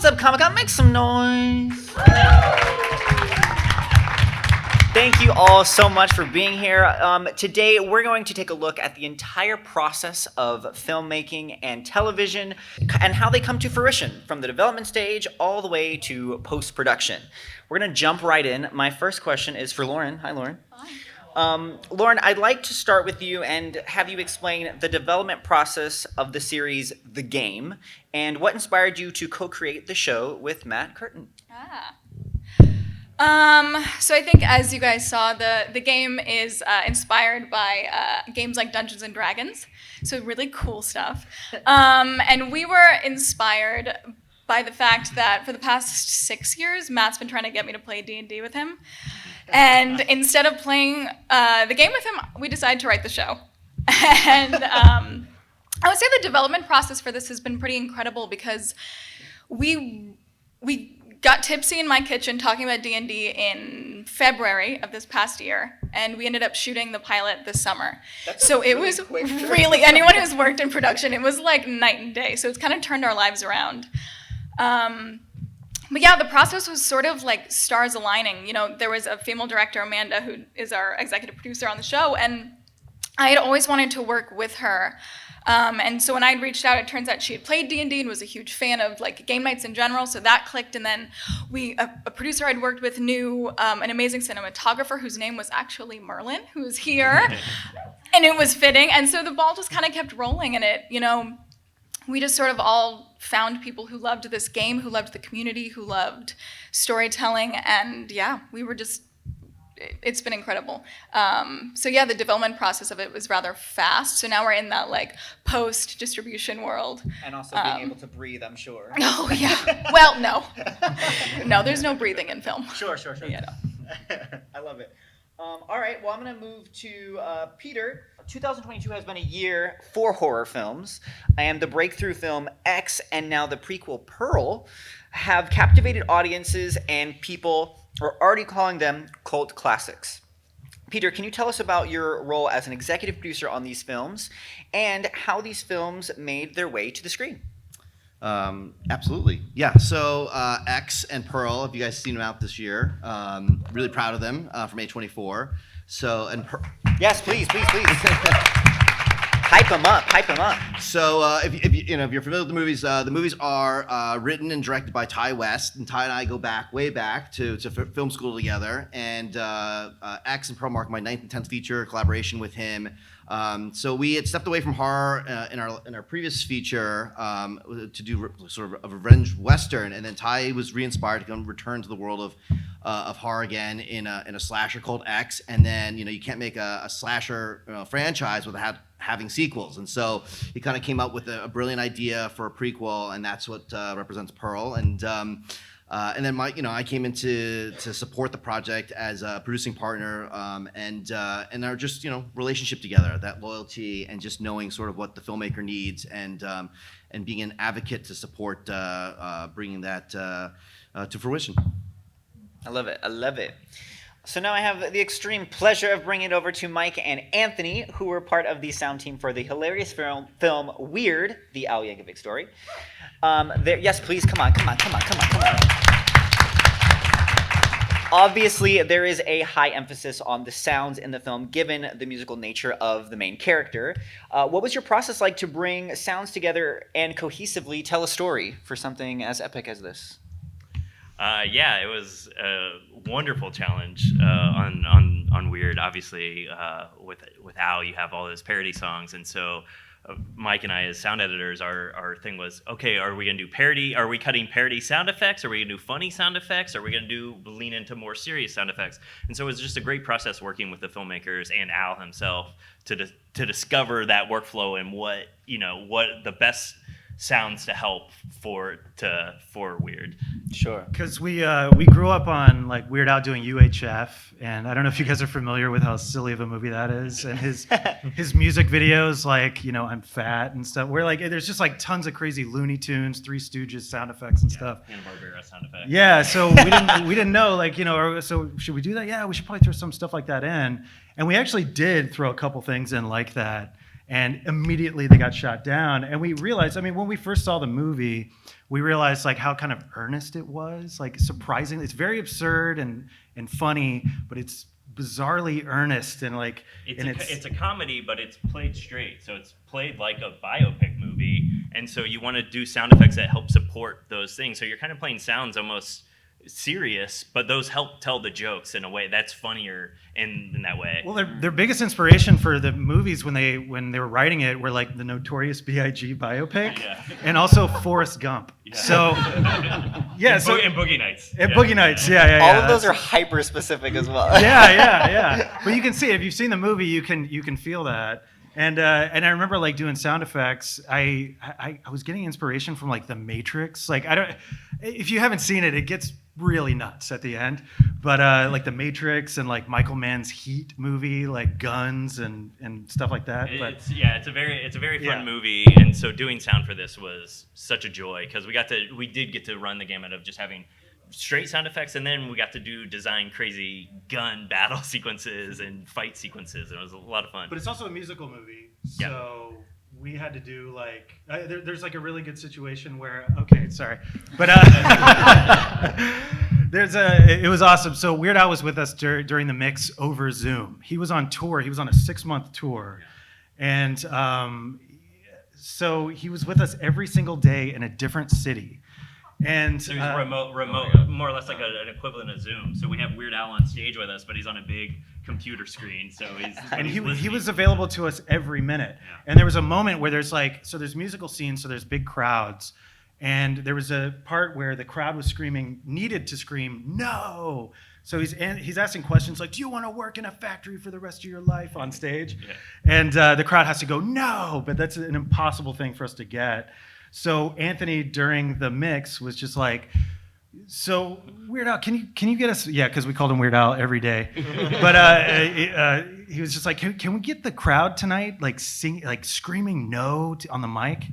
What's up, Comic-Con? Make some noise. Thank you all so much for being here. Today, we're going to take a look at the entire process of filmmaking and television and how they come to fruition from the development stage all the way to post-production. We're going to jump right in. My first question is for Lauren. Hi, Lauren. Hi. Lauren, I'd like to start with you and have you explain the development process of the series The Game and what inspired you to co-create the show with Matt Curtin. So I think, as you guys saw, the game is inspired by games like Dungeons and Dragons, so really cool stuff. And we were inspired by the fact that for the past 6 years, Matt's been trying to get me to play D&D with him. And instead of playing the game with him, we decided to write the show. And I would say the development process for this has been pretty incredible because we got tipsy in my kitchen talking about D&D in February of this past year, and we ended up shooting the pilot this summer. So it was really, anyone who's worked in production, it was like night and day. So it's kind of turned our lives around. But yeah, the process was sort of like stars aligning. You know, there was a female director, Amanda, who is our executive producer on the show, and I had always wanted to work with her. And so when I'd reached out, it turns out she had played D&D and was a huge fan of like game nights in general, so that clicked. And then a producer I'd worked with knew an amazing cinematographer whose name was actually Merlin, who's here, and it was fitting. And so the ball just kind of kept rolling, and we just sort of all found people who loved this game, who loved the community, who loved storytelling, and yeah, it's been incredible. So yeah, the development process of it was rather fast. So now we're in that like post-distribution world. And also being able to breathe, I'm sure. Oh yeah. Well, no. No, there's no breathing in film. Sure. Yeah, no. I love it. All right, well, I'm going to move to Peter. 2022 has been a year for horror films, and the breakthrough film X and now the prequel Pearl have captivated audiences, and people are already calling them cult classics. Peter, can you tell us about your role as an executive producer on these films and how these films made their way to the screen? Absolutely. Yeah. So X and Pearl, have you guys seen them out this year? Really proud of them from A24. So yes, please. Hype them up. So if you're familiar with the movies are written and directed by Ty West, and Ty and I go way back to film school together. And X and Pearl mark my 9th and 10th feature collaboration with him. So we had stepped away from horror in our previous feature to do sort of a revenge western, and then Ty was re-inspired to return to the world of horror again in a slasher called X. And then you can't make a slasher franchise without having sequels, and so he kind of came up with a brilliant idea for a prequel, and that's what represents Pearl. And then I came in to support the project as a producing partner, and our just relationship together, that loyalty, and just knowing sort of what the filmmaker needs, and being an advocate to support bringing that to fruition. I love it. So now I have the extreme pleasure of bringing it over to Mike and Anthony, who were part of the sound team for the hilarious film Weird, the Al Yankovic Story. Yes, please, come on. Obviously, there is a high emphasis on the sounds in the film, given the musical nature of the main character. What was your process like to bring sounds together and cohesively tell a story for something as epic as this? It was a wonderful challenge on Weird. Obviously, with Al, you have all those parody songs, and so Mike and I, as sound editors, our thing was, okay, are we gonna do parody? Are we cutting parody sound effects? Are we gonna do funny sound effects? Are we gonna lean into more serious sound effects? And so it was just a great process working with the filmmakers and Al himself to discover that workflow and what the best sounds to help for Weird. Sure. Because we grew up on like Weird Al doing UHF, and I don't know if you guys are familiar with how silly of a movie that is, and his music videos, like I'm fat and stuff. Where like there's just like tons of crazy Looney Tunes, Three Stooges sound effects and stuff. Hanna-Barbera sound effects. Yeah, so we didn't know so should we do that? Yeah, we should probably throw some stuff like that in, and we actually did throw a couple things in like that. and immediately they got shot down. And we realized, I mean, when we first saw the movie, we realized like how kind of earnest it was, like surprisingly, it's very absurd and funny, but it's bizarrely earnest and like it's a comedy, but it's played straight, so it's played like a biopic movie, and so you want to do sound effects that help support those things. So you're kind of playing sounds almost serious, but those help tell the jokes in a way that's funnier in that way. Well, their biggest inspiration for the movies when they were writing it were like the Notorious B.I.G. biopic, and also Forrest Gump. Yeah. So yeah, and Boogie Nights. And Boogie Nights, yeah. All of those are hyper specific as well. yeah. But you can see, if you've seen the movie, you can feel that. And I remember like doing sound effects. I was getting inspiration from like The Matrix. Like if you haven't seen it, it gets really nuts at the end. But like The Matrix and like Michael Mann's Heat movie, like guns and stuff like that. It's a very fun movie, and so doing sound for this was such a joy because we did get to run the gamut of just having straight sound effects, and then we got to design crazy gun battle sequences and fight sequences, and it was a lot of fun. But it's also a musical movie, so we had to do like there's like a really good situation where but it was awesome. So Weird Al was with us during the mix over Zoom. He was on tour. He was on a 6-month tour, and so he was with us every single day in a different city. And so he's remote, more or less like an equivalent of Zoom. So we have Weird Al on stage with us, but he's on a big computer screen. So he was available to us every minute. Yeah. And there was a moment where there's musical scenes, so there's big crowds, and there was a part where the crowd was needed to scream no. So he's asking questions like, "Do you want to work in a factory for the rest of your life?" on stage, and the crowd has to go no, but that's an impossible thing for us to get. So Anthony, during the mix, was just like, "So Weird Al, can you get us?" Yeah, because we called him Weird Al every day. But he was just like, "Can we get the crowd tonight like screaming no on the mic?"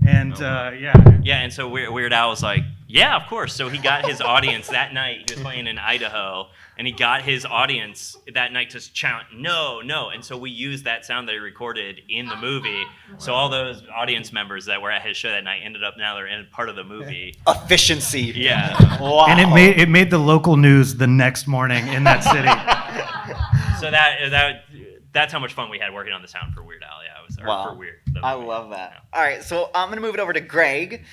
And and so Weird Al was like, "Yeah, of course." So he got his audience that night. He was playing in Idaho, and he got his audience that night to chant no, no. And so we used that sound that he recorded in the movie. So all those audience members that were at his show that night ended up now they're in part of the movie. Efficiency. Yeah. Wow. And it made the local news the next morning in that city. So that's how much fun we had working on the sound for Weird Al. Yeah, wow. For Weird. I love that. Yeah. All right, so I'm going to move it over to Greg.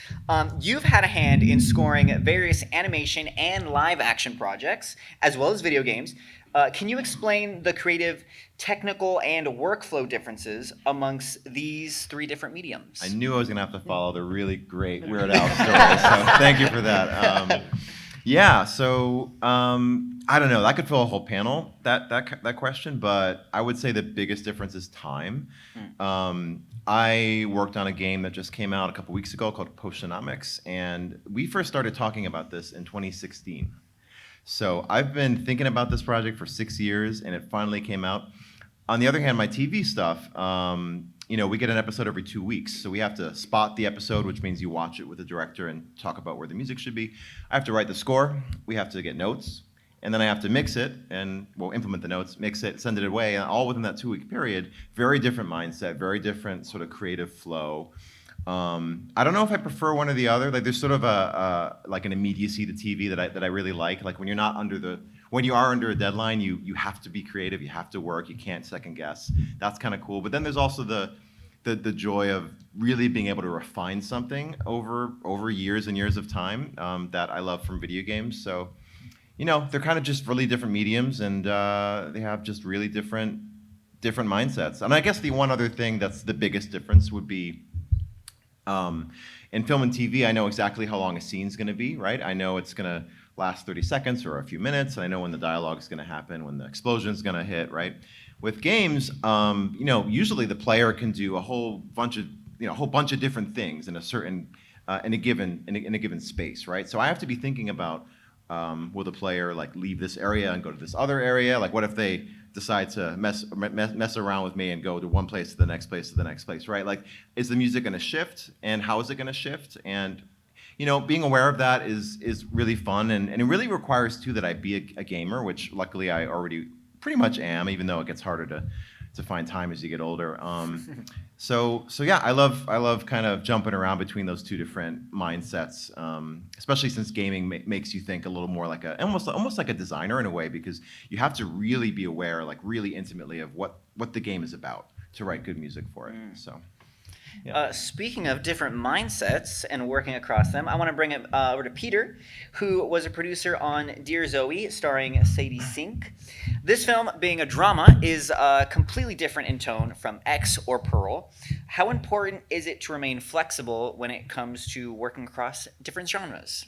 You've had a hand in scoring various animation and live action projects, as well as video games. Can you explain the creative, technical, and workflow differences amongst these 3 different mediums? I knew I was going to have to follow the really great Weird Al story, so thank you for that. So I don't know. That could fill a whole panel, that question, but I would say the biggest difference is time. I worked on a game that just came out a couple weeks ago called Postionomics, and we first started talking about this in 2016. So I've been thinking about this project for 6 years, and it finally came out. On the other hand, my TV stuff, we get an episode every 2 weeks, so we have to spot the episode, which means you watch it with the director and talk about where the music should be. I have to write the score. We have to get notes, and then I have to mix it and implement the notes, mix it, send it away, and all within that 2-week period. Very different mindset, very different sort of creative flow. I don't know if I prefer one or the other. Like there's sort of an immediacy to TV that I really like. Like when you are under a deadline, you have to be creative, you have to work, you can't second guess. That's kind of cool. But then there's also the joy of really being able to refine something over years and years of time that I love from video games. So, they're kind of just really different mediums, and they have just really different mindsets. And I guess the one other thing that's the biggest difference would be in film and TV, I know exactly how long a scene's going to be, right? I know it's going to last 30 seconds or a few minutes, and I know when the dialogue is going to happen, when the explosion's going to hit, right? With games, usually the player can do a whole bunch of different things in a certain in a given space, right? So I have to be thinking about will the player like leave this area and go to this other area? Like what if they decide to mess around with me and go to one place to the next place to the next place, right? Like, is the music going to shift, and how is it going to shift? And being aware of that is really fun, and it really requires too that I be a gamer, which luckily I already pretty much am, even though it gets harder to to find time as you get older. So yeah, I love kind of jumping around between those two different mindsets, especially since gaming makes you think a little more like almost like a designer in a way, because you have to really be aware, like really intimately, of what the game is about to write good music for it. So. Yeah. Speaking of different mindsets and working across them, I want to bring it over to Peter, who was a producer on Dear Zoe, starring Sadie Sink. This film, being a drama, is completely different in tone from X or Pearl. How important is it to remain flexible when it comes to working across different genres?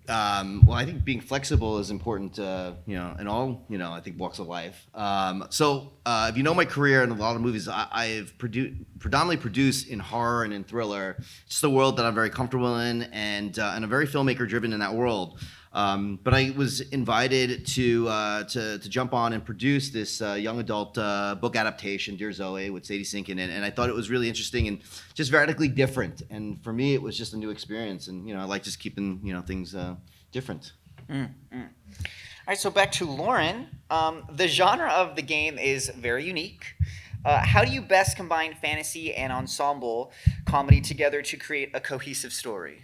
Well, I think being flexible is important, in all, I think walks of life. If you know my career in a lot of movies, I've predominantly produced in horror and in thriller. It's the world that I'm very comfortable in, and I'm very filmmaker driven in that world. But I was invited to jump on and produce this young adult book adaptation, Dear Zoe, with Sadie Sink in it, and I thought it was really interesting and just radically different. And for me, it was just a new experience, and I like just keeping things different. All right, so back to Lauren. The genre of the game is very unique. How do you best combine fantasy and ensemble comedy together to create a cohesive story?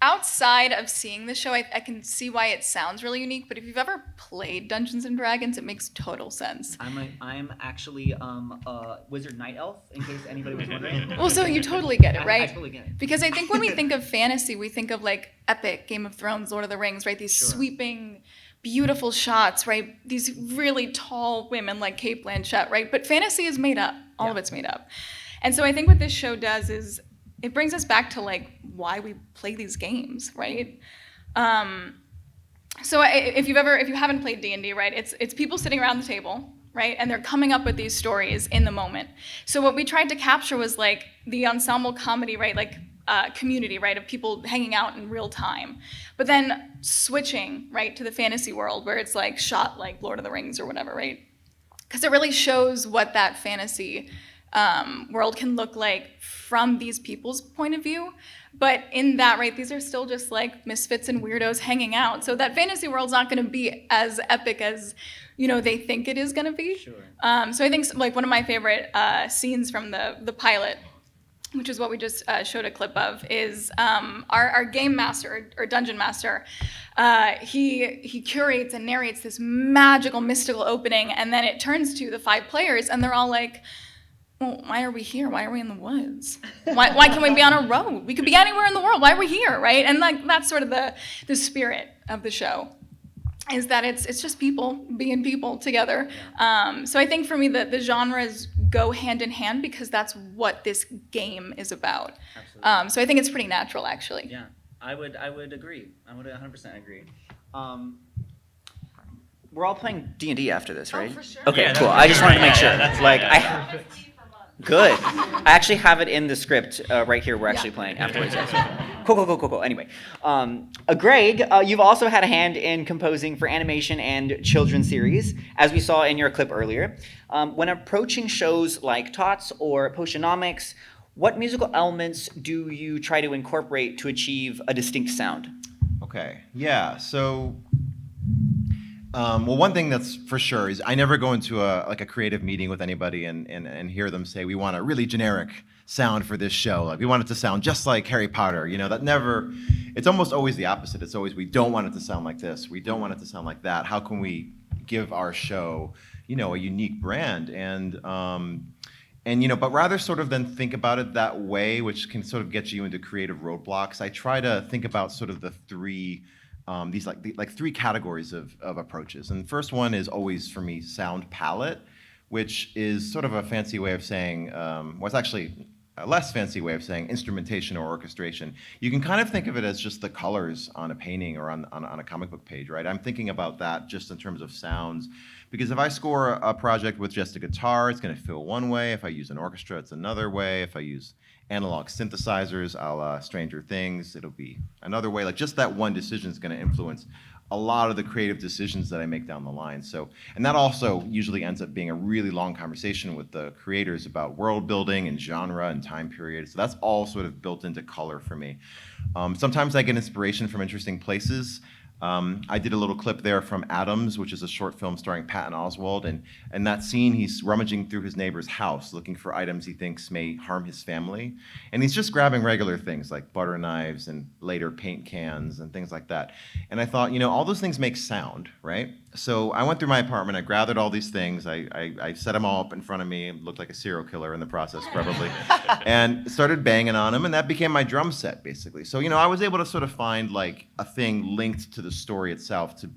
Outside of seeing the show, I can see why it sounds really unique, but if you've ever played Dungeons and Dragons, it makes total sense. I'm actually a wizard night elf, in case anybody was wondering. Well, so you totally get it, right? I totally get it. Because I think when we think of fantasy, we think of like epic, Game of Thrones, Lord of the Rings, right? These sweeping, beautiful shots, right? These really tall women like Cate Blanchett, right? But fantasy is made up. All of it's made up. And so I think what this show does is it brings us back to like why we play these games, right? If you haven't played D&D, right, it's people sitting around the table, right, and they're coming up with these stories in the moment. So what we tried to capture was like the ensemble comedy, right, like community, right, of people hanging out in real time, but then switching right to the fantasy world where it's like shot like Lord of the Rings or whatever, right? Because it really shows what that fantasy world can look like from these people's point of view. But in that, right, these are still just like misfits and weirdos hanging out. So that fantasy world's not going to be as epic as, they think it is going to be. Sure. So I think like one of my favorite scenes from the pilot, which is what we just showed a clip of, is our game master or dungeon master. He curates and narrates this magical, mystical opening, and then it turns to the 5 players, and they're all like, well, why are we here? Why are we in the woods? Why can't we be on a road? We could be anywhere in the world. Why are we here, right? And like that's sort of the spirit of the show, is that it's just people being people together. So I think for me the genres go hand in hand because that's what this game is about. Absolutely. So I think it's pretty natural, actually. Yeah, I would agree. I would 100% agree. We're all playing D&D after this, right? Oh, for sure. Okay, Yeah, cool. that's I just wanted to make sure. yeah. Good. I actually have it in the script right here. We're actually playing afterwards. Cool. Anyway, Greg, you've also had a hand in composing for animation and children's series, as we saw in your clip earlier. When approaching shows like TOTS or Postionomics, what musical elements do you try to incorporate to achieve a distinct sound? Okay. Yeah. So, well, one thing that's for sure is I never go into a creative meeting with anybody and hear them say we want a really generic sound for this show. Like we want it to sound just like Harry Potter. That never. It's almost always the opposite. It's always we don't want it to sound like this. We don't want it to sound like that. How can we give our show, a unique brand but rather sort of then think about it that way, which can sort of get you into creative roadblocks. I try to think about sort of the three. These three categories of approaches. And the first one is always for me sound palette, which is sort of a fancy way of saying, it's actually a less fancy way of saying instrumentation or orchestration. You can kind of think of it as just the colors on a painting or on a comic book page, right? I'm thinking about that just in terms of sounds, because if I score a project with just a guitar, it's going to feel one way. If I use an orchestra, it's another way. If I use analog synthesizers, a la Stranger Things, it'll be another way. Like just that one decision is going to influence a lot of the creative decisions that I make down the line. So, and that also usually ends up being a really long conversation with the creators about world building and genre and time period. So that's all sort of built into color for me. Sometimes I get inspiration from interesting places. I did a little clip there from Adams, which is a short film starring Patton Oswalt, and in that scene, he's rummaging through his neighbor's house looking for items he thinks may harm his family, and he's just grabbing regular things like butter knives and later paint cans and things like that. And I thought, all those things make sound, right? So I went through my apartment, I gathered all these things, I set them all up in front of me, looked like a serial killer in the process probably, and started banging on them, and that became my drum set basically. So I was able to sort of find like a thing linked to the story itself to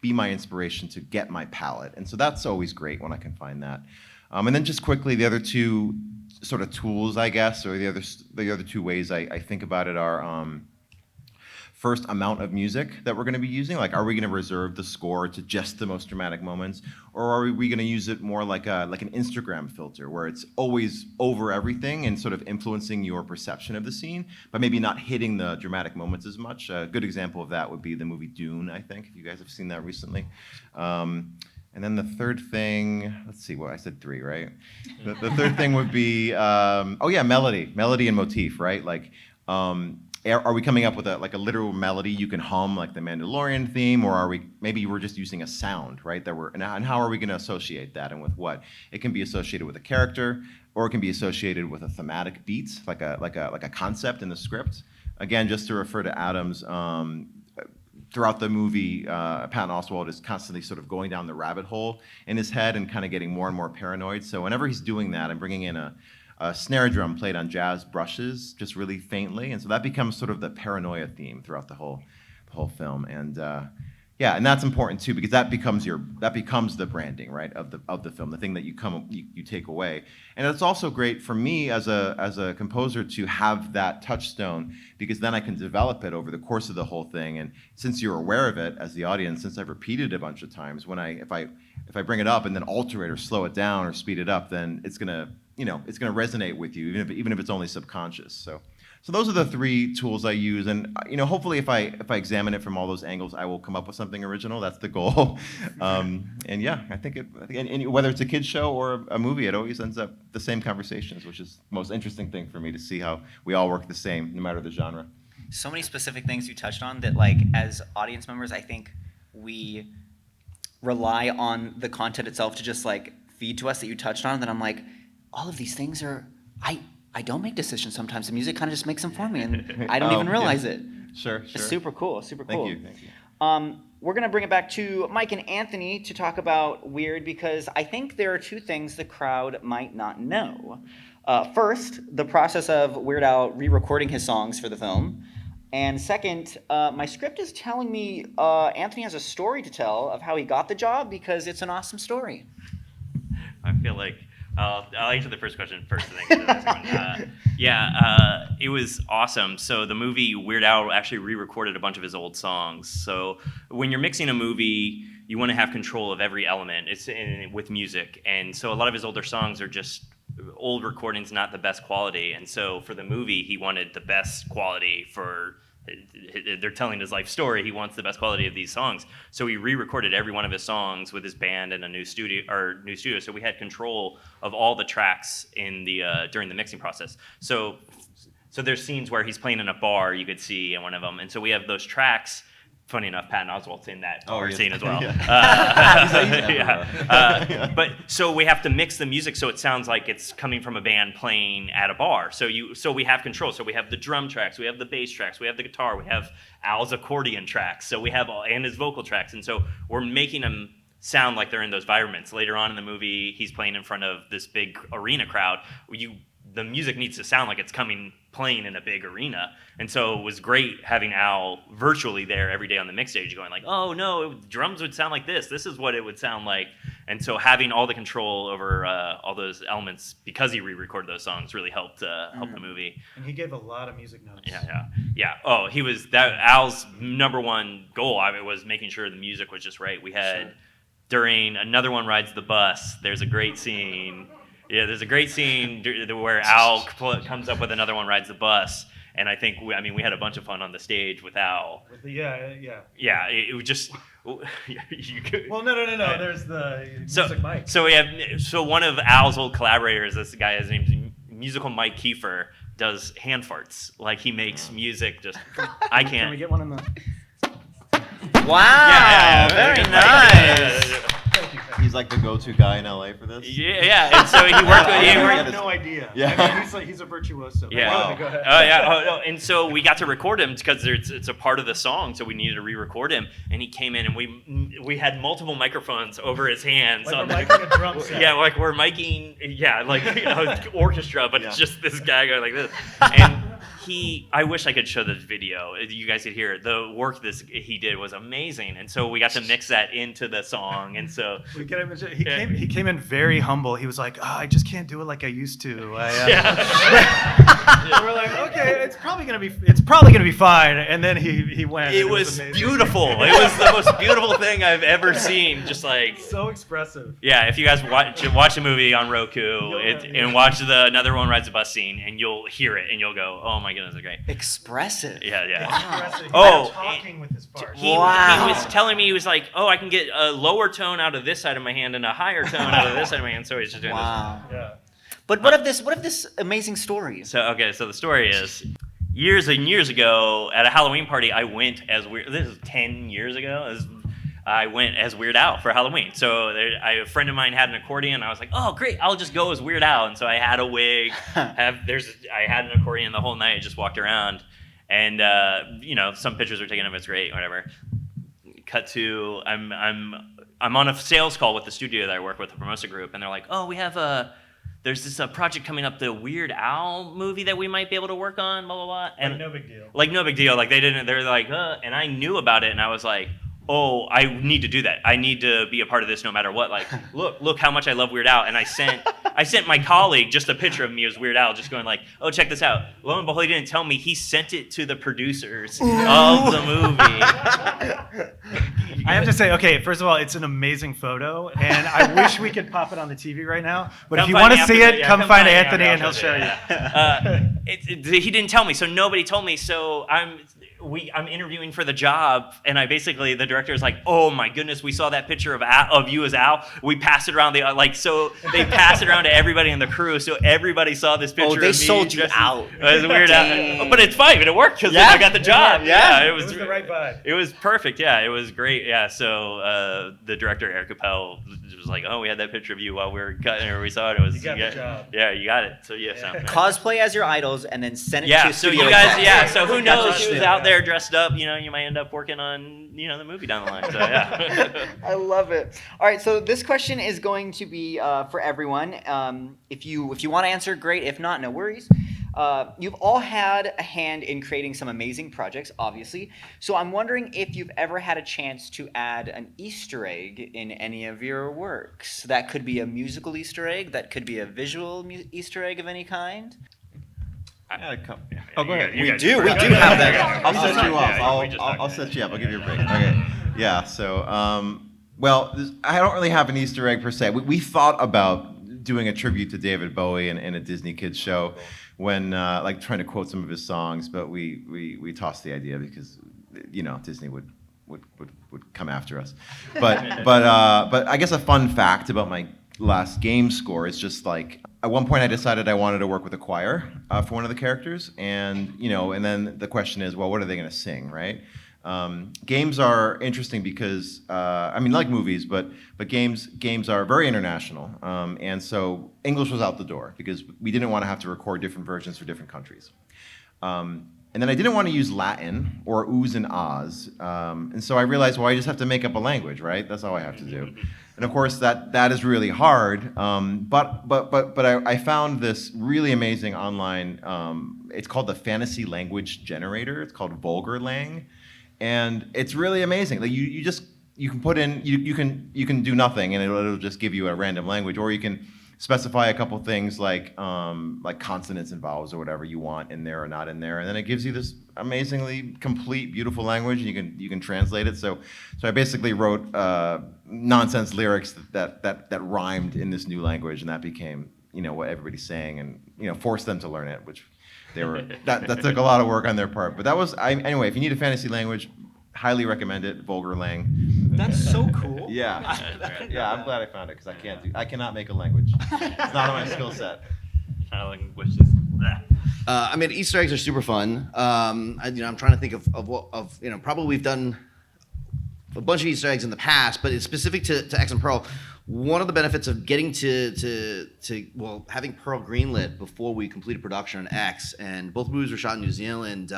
be my inspiration to get my palette, and so that's always great when I can find that. And then just quickly, the other two sort of tools, I guess, or the other two ways I think about it are first, amount of music that we're going to be using. Like, are we going to reserve the score to just the most dramatic moments, or are we going to use it more like an Instagram filter, where it's always over everything and sort of influencing your perception of the scene, but maybe not hitting the dramatic moments as much? A good example of that would be the movie Dune, I think, if you guys have seen that recently. And then the third thing, let's see, I said three, right? The third thing would be, melody and motif, right? Like, are we coming up with a literal melody you can hum, like the Mandalorian theme, or maybe we're just using a sound, right? And how are we going to associate that, and with what? It can be associated with a character, or it can be associated with a thematic beat, like a concept in the script. Again, just to refer to Adams, throughout the movie, Patton Oswalt is constantly sort of going down the rabbit hole in his head and kind of getting more and more paranoid. So whenever he's doing that, I'm bringing in a snare drum played on jazz brushes, just really faintly, and so that becomes sort of the paranoia theme throughout the whole film. And and that's important too, because that becomes the branding, right, of the film, the thing that you take away. And it's also great for me as a composer to have that touchstone, because then I can develop it over the course of the whole thing. And since you're aware of it as the audience, since I've repeated it a bunch of times, if I bring it up and then alter it or slow it down or speed it up, then it's gonna resonate with you, even if it's only subconscious. So those are the three tools I use, and hopefully if I examine it from all those angles, I will come up with something original. That's the goal. I think whether it's a kids show or a movie, it always ends up the same conversations, which is the most interesting thing for me, to see how we all work the same, no matter the genre. So many specific things you touched on that, like, as audience members, I think we rely on the content itself to just like feed to us, that you touched on. That I'm like, all of these things are I don't make decisions sometimes. The music kind of just makes them for me, and I don't even realize it. Sure. It's super cool. Thank you. We're going to bring it back to Mike and Anthony to talk about Weird, because I think there are two things the crowd might not know. First, the process of Weird Al re-recording his songs for the film. And second, my script is telling me Anthony has a story to tell of how he got the job, because it's an awesome story. I feel like I'll answer the first question first. It was awesome. So the movie, Weird Al actually re-recorded a bunch of his old songs. So when you're mixing a movie, you want to have control of every element. With music, and so a lot of his older songs are just old recordings, not the best quality. And so for the movie, he wanted the best quality for. They're telling his life story. He wants the best quality of these songs, so he re-recorded every one of his songs with his band in a new studio. So we had control of all the tracks in the during the mixing process. So there's scenes where he's playing in a bar, you could see in one of them, and so we have those tracks. Funny enough, Patton Oswalt's in that scene as well. But so we have to mix the music so it sounds like it's coming from a band playing at a bar. So we have control. So we have the drum tracks, we have the bass tracks, we have the guitar, we have Al's accordion tracks. So we have and his vocal tracks, and so we're making them sound like they're in those environments. Later on in the movie, he's playing in front of this big arena crowd. The music needs to sound like it's playing in a big arena. And so it was great having Al virtually there every day on the mix stage going like, oh no, drums would sound like this. This is what it would sound like. And so having all the control over all those elements, because he re-recorded those songs, really helped the movie. And he gave a lot of music notes. Yeah. Oh, Al's number one goal was making sure the music was just right. We had, during Another One Rides the Bus, there's a great scene. Yeah, there's a great scene where Al comes up with Another One Rides the Bus, and I think we had a bunch of fun on the stage with Al. Yeah. Yeah, it was just. You could, well, no. There's the music mic. So one of Al's old collaborators, this guy, his name's Musical Mike Kiefer, does hand farts. Like he makes music. Just I can't. Can we get one in the? Wow, very nice. He's like the go-to guy in LA for this. Yeah. And so he worked with. I He have worked, no idea. Yeah. I mean, he's a virtuoso. Yeah. Wow. Go ahead. Oh yeah. Oh no. And so we got to record him because it's a part of the song, so we needed to re-record him. And he came in, and we had multiple microphones over his hands. Like on we're miking a drum set. Yeah, like we're miking. Yeah, like orchestra, but it's just this guy going like this. And I wish I could show this video. You guys could hear it. The work he did was amazing, and so we got to mix that into the song. And so We can imagine, he came in very humble. He was like, I just can't do it like I used to. We're like, okay, it's probably gonna be fine. And then he went. it and was amazing. beautiful. It was the most beautiful thing I've ever seen. Just like So expressive. yeah, if you guys watch the movie on Roku and watch the Another One Rides the Bus scene, and you'll hear it and you'll go, oh my goodness, it's great. Expressive. Yeah. Expressive. He Oh, was talking with his parts. He was telling me, he was like, oh, I can get a lower tone out of this side of my hand and a higher tone out of this side of my hand. So he's just doing Wow. Yeah. But what of this amazing story? this. So the story is, years and years ago at a Halloween party, I went as Weird. This is 10 years ago. I went as Weird Al for Halloween. So a friend of mine had an accordion. I was like, oh great, I'll just go as Weird Al. And so I had a wig. I had an accordion the whole night. I just walked around, and some pictures were taken of it. It's great, whatever. Cut to I'm on a sales call with the studio that I work with, the Promosa Group, and they're like, oh, we have there's this project coming up, the Weird Al movie that we might be able to work on, blah blah blah. And no big deal. Like no big deal. Like they're like, and I knew about it, and I was like, oh, I need to do that. I need to be a part of this no matter what. Like, look how much I love Weird Al. And I sent my colleague just a picture of me as Weird Al, just going like, oh, check this out. Lo and behold, he didn't tell me. He sent it to the producers of the movie. I have to say, okay, first of all, it's an amazing photo, and I wish we could pop it on the TV right now. But Come if you find want to me see after it, the- come find Anthony, I'll and he'll show you. He didn't tell me, so nobody told me. So I'm interviewing for the job, and the director is like, oh my goodness, we saw that picture of you as Al. We passed it around so they passed it around to everybody in the crew, so everybody saw this picture. Oh, they of me sold you dressed out. It was Weird Dang. Al, but it's fine. It worked because Yeah. I got the job. Yeah. it It was the right vibe. It was perfect. Yeah, it was great. Yeah, so the director Eric Capel was like, "Oh, we had that picture of you while we were cutting, or we saw it. It was You got the job. Yeah, you got it. So yeah, so, Cosplay as your idols and then send it to yeah. a So studio you guys, exec. yeah. So who knows That's who's it. out there dressed up? You might end up working on the movie down the line. So yeah. I love it. All right, so this question is going to be for everyone. If you want to answer, great. If not, no worries. You've all had a hand in creating some amazing projects, obviously. So I'm wondering if you've ever had a chance to add an Easter egg in any of your works. That could be a musical Easter egg. That could be a visual Easter egg of any kind. I had a couple. Oh, go ahead. We do have that. I'll set you Yeah, up. we just I'll talked. set you up. I'll give you a break. Okay. Yeah. So, I don't really have an Easter egg per se. We thought about doing a tribute to David Bowie in a Disney Kids show, when trying to quote some of his songs, but we tossed the idea because Disney would come after us. But I guess a fun fact about my last game score is just like, at one point I decided I wanted to work with a choir for one of the characters, and then the question is, well, what are they going to sing, right? Games are interesting because like movies, but games are very international, and so English was out the door because we didn't want to have to record different versions for different countries. And then I didn't want to use Latin or oohs and ahs, and so I realized, well, I just have to make up a language, right? That's all I have to do. And of course, that is really hard. But I found this really amazing online. It's called the Fantasy Language Generator. It's called VulgarLang, and it's really amazing. Like you can put in you can do nothing, and it'll just give you a random language, or you can specify a couple things like consonants and vowels or whatever you want in there or not in there, and then it gives you this amazingly complete, beautiful language, and you can translate it. So I basically wrote nonsense lyrics that rhymed in this new language, and that became what everybody's saying, and forced them to learn it, which they were that took a lot of work on their part. But that was anyway. If you need a fantasy language, highly recommend it. VulgarLang. That's so cool. Yeah, yeah. I'm glad I found it because I cannot make a language. It's not on my skill set. Easter eggs are super fun. I'm trying to think of probably we've done a bunch of Easter eggs in the past, but it's specific to X and Pearl. One of the benefits of getting to having Pearl greenlit before we completed production on X, and both movies were shot in New Zealand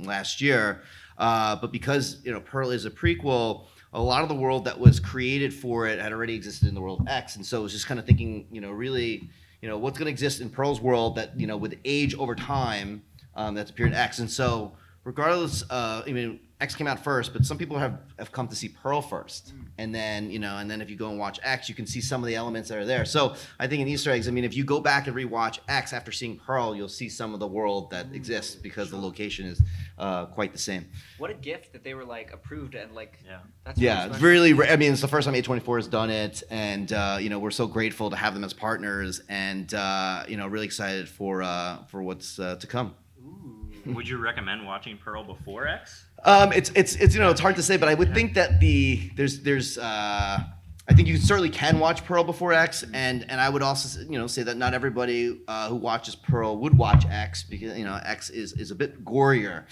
last year, but because Pearl is a prequel, a lot of the world that was created for it had already existed in the world of X, and so it was just kind of thinking, really, what's going to exist in Pearl's world that would age over time, that's appeared in X, and so regardless, X came out first, but some people have come to see Pearl first, and then if you go and watch X, you can see some of the elements that are there. So I think in Easter eggs, if you go back and rewatch X after seeing Pearl, you'll see some of the world that exists because the location is quite the same. What a gift that they were like approved and like. Yeah. That's Yeah, really. It's the first time A24 has done it, and we're so grateful to have them as partners, and really excited for what's to come. Would you recommend watching Pearl before X? It's hard to say, but I would think that there's I think you certainly can watch Pearl before X, and I would also say that not everybody who watches Pearl would watch X, because X is a bit gorier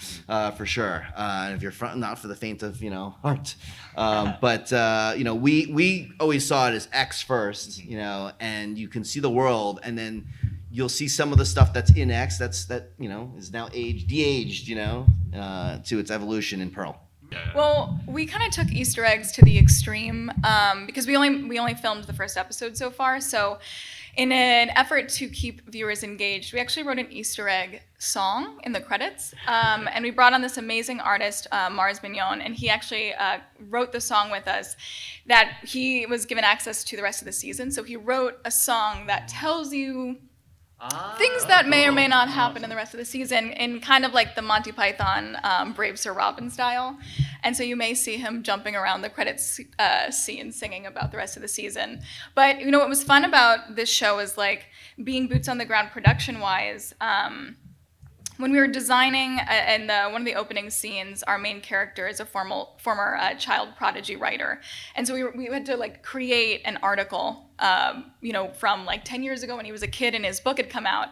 for sure. And if you're not for the faint of heart, but we always saw it as X first, and you can see the world, and then you'll see some of the stuff that's in X that is now de-aged, to its evolution in Pearl. Well, we kind of took Easter eggs to the extreme because we only filmed the first episode so far. So, in an effort to keep viewers engaged, we actually wrote an Easter egg song in the credits, and we brought on this amazing artist, Mars Mignon, and he actually wrote the song with us. That he was given access to the rest of the season, so he wrote a song that tells you things that may or may not happen in the rest of the season, in kind of like the Monty Python Brave Sir Robin style. And so you may see him jumping around the credits scene singing about the rest of the season. But what was fun about this show is like being boots on the ground production wise. When we were designing, in one of the opening scenes, our main character is a former child prodigy writer, and so we had to like create an article, from like 10 years ago when he was a kid and his book had come out,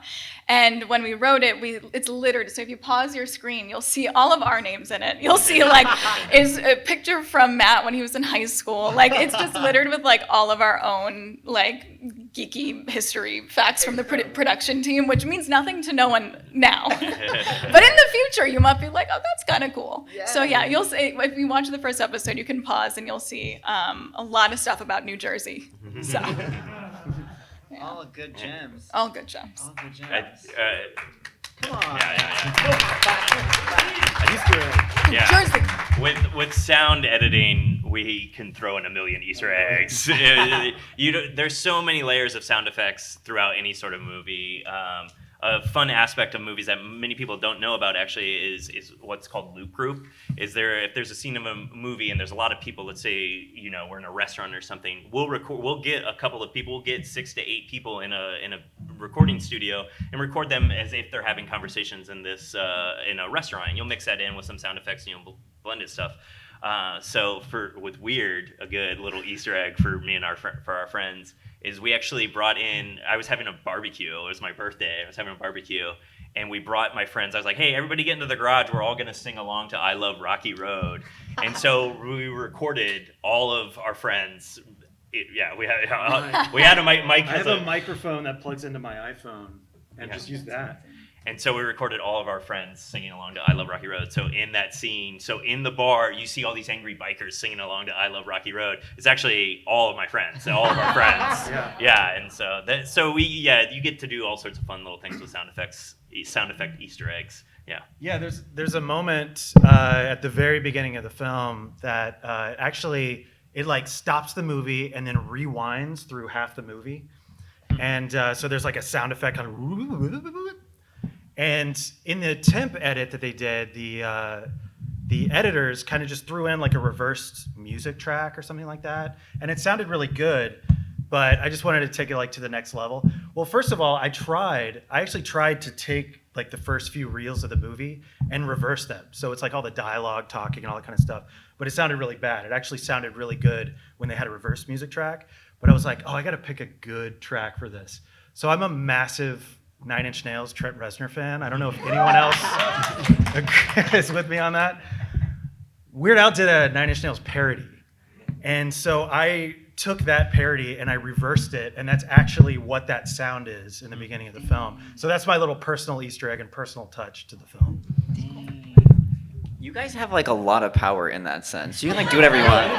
and when we wrote it, it's littered. So if you pause your screen, you'll see all of our names in it. You'll see like is a picture from Matt when he was in high school. Like it's just littered with like all of our own like geeky history facts from the production team, which means nothing to no one now. But in the future, you might be like, oh, that's kind of cool. Yeah. So yeah, you'll see, if you watch the first episode, you can pause and you'll see a lot of stuff about New Jersey. So. Yeah. All good gems. All good gems. All good gems. Come on. Yeah. Jersey. With sound editing, we can throw in a million Easter eggs. There's so many layers of sound effects throughout any sort of movie. A fun aspect of movies that many people don't know about actually is what's called loop group. If there's a scene of a movie and there's a lot of people, let's say we're in a restaurant or something, we'll get a couple of people, we'll get 6 to 8 people in a recording studio and record them as if they're having conversations in a restaurant. And you'll mix that in with some sound effects and you'll blend it stuff. So with Weird, a good little Easter egg for me and for our friends is we actually brought in, I was having a barbecue, it was my birthday, I was having a barbecue, and we brought my friends, I was like, hey, everybody get into the garage, we're all gonna sing along to I Love Rocky Road. And so we recorded all of our friends. We had a mic. I have a microphone that plugs into my iPhone, and just use that. And so we recorded all of our friends singing along to I Love Rocky Road. So in that scene, in the bar, you see all these angry bikers singing along to I Love Rocky Road. It's actually all of my friends, all of our friends. And you get to do all sorts of fun little things with sound effect Easter eggs. Yeah, there's a moment at the very beginning of the film that actually it like stops the movie and then rewinds through half the movie. And so there's like a sound effect kind of. And in the temp edit that they did, the editors kind of just threw in like a reversed music track or something like that, and it sounded really good. But I just wanted to take it like to the next level. Well, first of all, I actually tried to take like the first few reels of the movie and reverse them. So it's like all the dialogue, talking, and all that kind of stuff. But it sounded really bad. It actually sounded really good when they had a reverse music track. But I was like, oh, I got to pick a good track for this. So I'm a massive Nine Inch Nails Trent Reznor fan. I don't know if anyone else is with me on that. Weird Al did a Nine Inch Nails parody And so I took that parody and I reversed it, and that's actually what that sound is in the beginning of the film. So that's my little personal Easter egg and personal touch to the film. You guys have like a lot of power in that sense. You can like do whatever you want.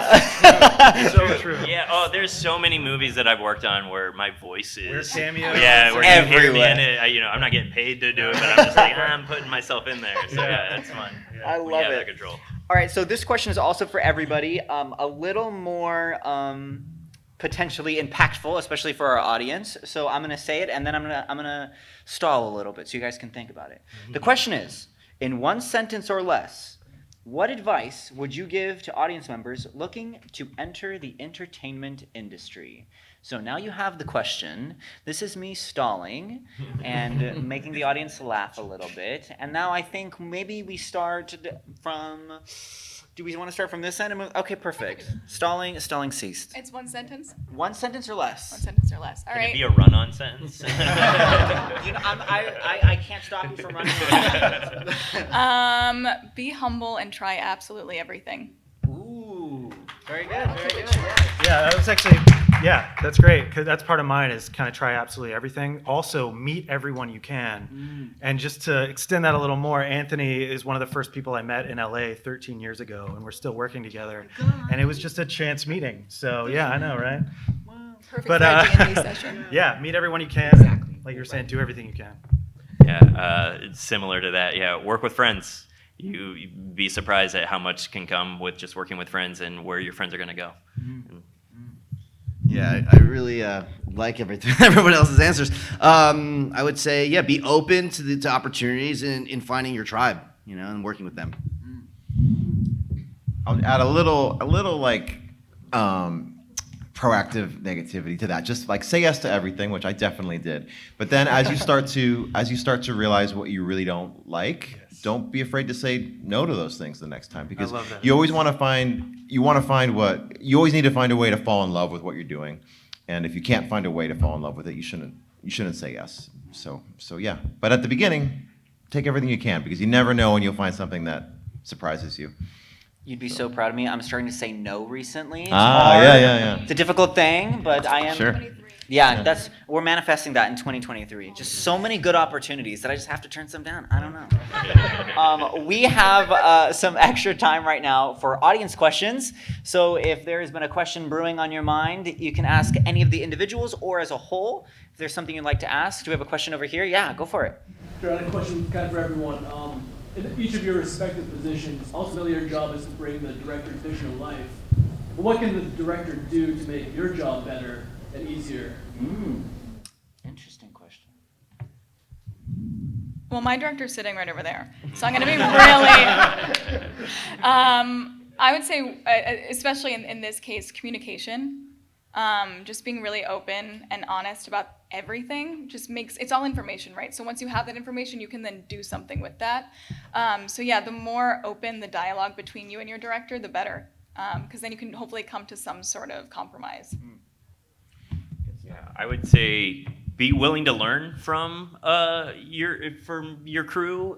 So true. Yeah. Oh, there's so many movies that I've worked on where my voice is. We're cameos. Yeah, where you hear me Everywhere. in it. I'm not getting paid to do it, but I'm just like I'm putting myself in there. So yeah, that's fun. I We love have it. that control. All right, so this question is also for everybody. A little more potentially impactful, especially for our audience. So I'm gonna say it, and then I'm gonna stall a little bit so you guys can think about it. The question is, in one sentence or less, what advice would you give to audience members looking to enter the entertainment industry? So now you have the question. This is me stalling and making the audience laugh a little bit. And now I think maybe we start from. Do we want to start from this end? Okay, perfect. Stalling ceased. It's one sentence. One sentence or less. One sentence or less. All Can it right. be a run-on sentence? I can't stop you from running. Be humble and try absolutely everything. Ooh, very good, very good. Yeah, that was actually, yeah, that's great. Because that's part of mine is kind of try absolutely everything. Also, meet everyone you can. And just to extend that a little more, Anthony is one of the first people I met in LA 13 years ago, and we're still working together. And it was just a chance meeting. So yeah, I know, right? Perfect But, for a D&D session. Yeah, meet everyone you can. Like you're saying, do everything you can. Yeah, it's similar to that. Yeah, work with friends. You'd be surprised at how much can come with just working with friends and where your friends are going to go. Yeah, I really like everything, everyone else's answers. I would say, yeah, be open to opportunities in finding your tribe, and working with them. I'll add a little like proactive negativity to that. Just like say yes to everything, which I definitely did. But then as you start to realize what you really don't like, don't be afraid to say no to those things the next time, because I love that. you always want to find you always need to find a way to fall in love with what you're doing. And if you can't find a way to fall in love with it, you shouldn't say yes. So yeah. But at the beginning, take everything you can, because you never know when you'll find something that surprises you. You'd be so proud of me. I'm starting to say no recently. It's Ah, hard. yeah. It's a difficult thing, but I am. Sure. Yeah, we're manifesting that in 2023. Just so many good opportunities that I just have to turn some down. I don't know. We have some extra time right now for audience questions. So if there has been a question brewing on your mind, you can ask any of the individuals or as a whole. If there's something you'd like to ask, do we have a question over here? Yeah, go for it. Sure, I had a question kind of for everyone. In each of your respective positions, ultimately your job is to bring the director's vision to life. But what can the director do to make your job better and easier? Interesting question. Well, my director's sitting right over there, so I'm going to be really. I would say, especially in this case, communication. Just being really open and honest about everything just makes it's all information, right? So once you have that information, you can then do something with that. So yeah, the more open the dialogue between you and your director, the better, because then you can hopefully come to some sort of compromise. Yeah, I would say be willing to learn from your crew,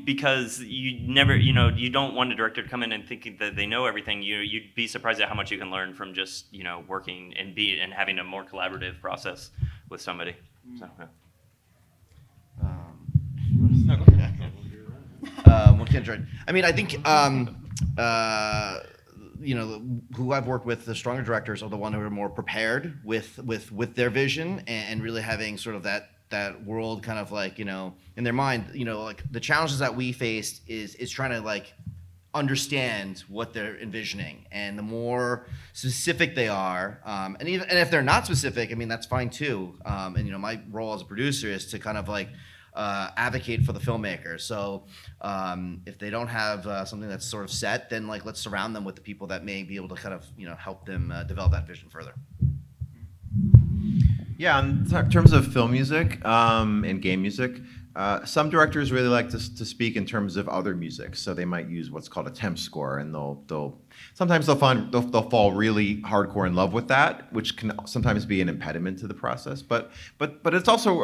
because you don't want a director to come in and thinking that they know everything. You'd be surprised at how much you can learn from just working and having a more collaborative process with somebody. So, yeah. What can I mean, I think who I've worked with, the stronger directors are the one who are more prepared with their vision and really having sort of that world kind of like, in their mind, like the challenges that we faced is trying to like understand what they're envisioning, and the more specific they are, and if they're not specific, I mean, that's fine too. And my role as a producer is to kind of like advocate for the filmmaker. So if they don't have something that's sort of set, then like let's surround them with the people that may be able to kind of help them develop that vision further. Yeah, in terms of film music and game music, some directors really like to speak in terms of other music. So they might use what's called a temp score, and they'll fall really hardcore in love with that, which can sometimes be an impediment to the process. But it's also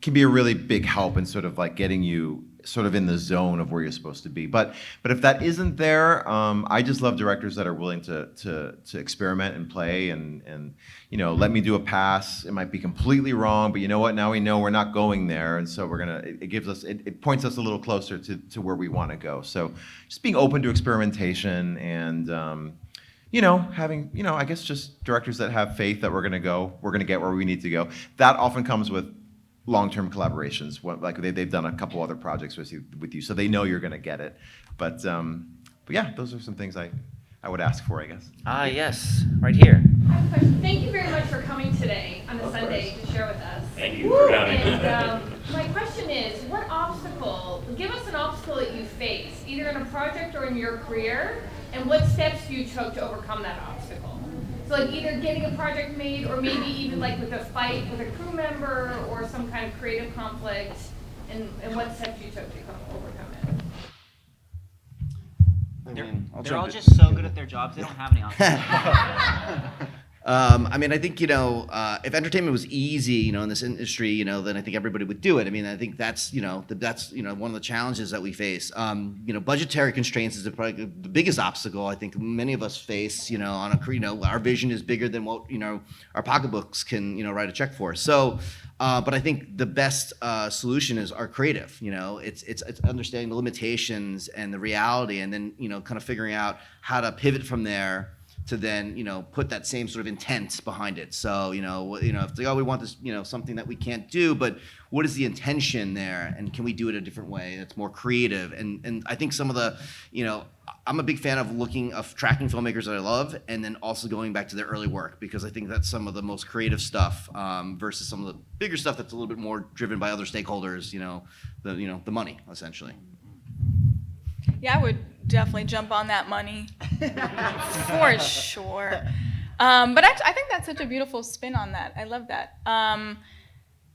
can be a really big help in sort of like getting you sort of in the zone of where you're supposed to be. But if that isn't there, I just love directors that are willing to experiment and play and let me do a pass. It might be completely wrong, but you know what? Now we know we're not going there, and so it points us a little closer to where we want to go. So just being open to experimentation and having I guess just directors that have faith that we're gonna get where we need to go. That often comes with long-term collaborations. Like they've done a couple other projects with you, so they know you're gonna get it. But yeah, those are some things I would ask for, I guess. Ah, yes, right here. I have a question. Thank you very much for coming today on a Sunday to share with us. Thank you for having me. And my question is, give us an obstacle that you face, either in a project or in your career, and what steps you took to overcome that obstacle? So like either getting a project made or maybe even like with a fight with a crew member or some kind of creative conflict, and what steps you took to overcome it? They're all just so good at their jobs, they don't have any options. I think if entertainment was easy, in this industry, then I think everybody would do it. I think that's one of the challenges that we face. Budgetary constraints is probably the biggest obstacle I think many of us face. Our vision is bigger than what our pocketbooks can write a check for. So, but I think the best solution is our creative. It's understanding the limitations and the reality, and then kind of figuring out how to pivot from there to then put that same sort of intent behind it. So if it's like, we want this something that we can't do, but what is the intention there, and can we do it a different way that's more creative? And I think some of the I'm a big fan of tracking filmmakers that I love, and then also going back to their early work, because I think that's some of the most creative stuff versus some of the bigger stuff that's a little bit more driven by other stakeholders. The money essentially. Yeah, I would definitely jump on that money for sure. But I think that's such a beautiful spin on that. I love that.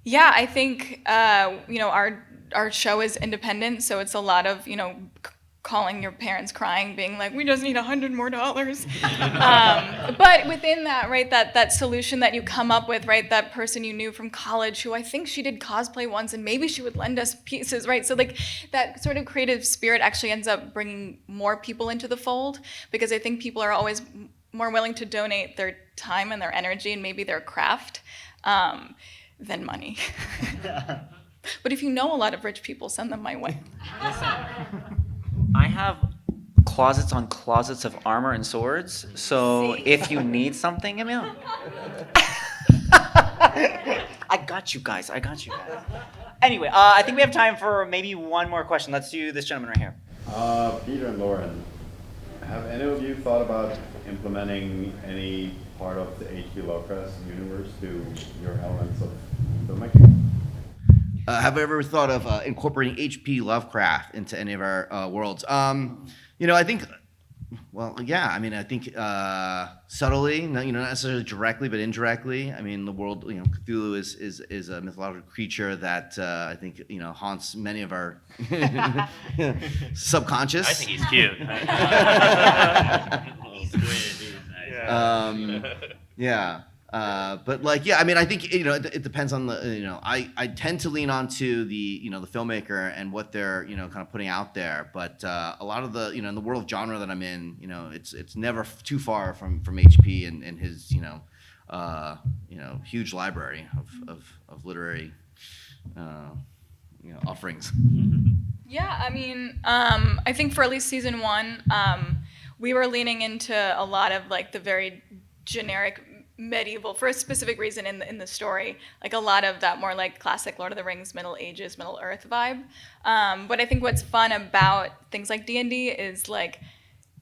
Yeah, I think our show is independent, so it's a lot of calling your parents crying, being like, we just need $100 more. But within that, right, that solution that you come up with, right, that person you knew from college who I think she did cosplay once and maybe she would lend us pieces, right? So like that sort of creative spirit actually ends up bringing more people into the fold, because I think people are always more willing to donate their time and their energy and maybe their craft than money. But if you know a lot of rich people, send them my way. I have closets on closets of armor and swords, so if you need something, I got you guys. Anyway, I think we have time for maybe one more question. Let's do this gentleman right here. Peter and Lauren, have any of you thought about implementing any part of the H.P. Lovecraft universe to your elements of filmmaking? Have I ever thought of incorporating H.P. Lovecraft into any of our worlds? I think, I think subtly, not necessarily directly, but indirectly. The world, Cthulhu is a mythological creature that I think, haunts many of our subconscious. I think he's cute. He's squid. He's nice. Yeah. I think it depends on the I tend to lean onto the the filmmaker and what they're kind of putting out there, but a lot of the in the world of genre that I'm in, it's never too far from HP and his huge library of literary offerings. Yeah, I think for at least season 1, we were leaning into a lot of like the very generic medieval, for a specific reason in the story, like a lot of that more like classic Lord of the Rings, Middle Ages, Middle Earth vibe. But I think what's fun about things like D&D is like,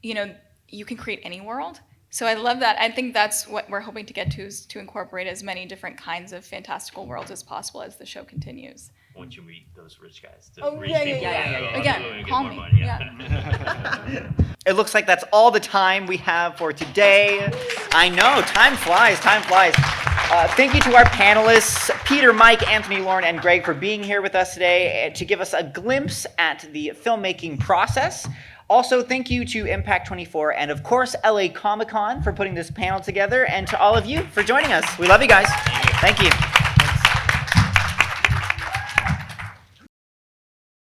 you can create any world. So I love that. I think that's what we're hoping to get to, is to incorporate as many different kinds of fantastical worlds as possible as the show continues. Once you meet those rich guys, Rich people. Again, call me. Yeah. It looks like that's all the time we have for today. I know, time flies. Thank you to our panelists, Peter, Mike, Anthony, Lauren, and Greg, for being here with us today to give us a glimpse at the filmmaking process. Also, thank you to Impact 24 and, of course, LA Comic Con for putting this panel together, and to all of you for joining us. We love you guys. Thank you.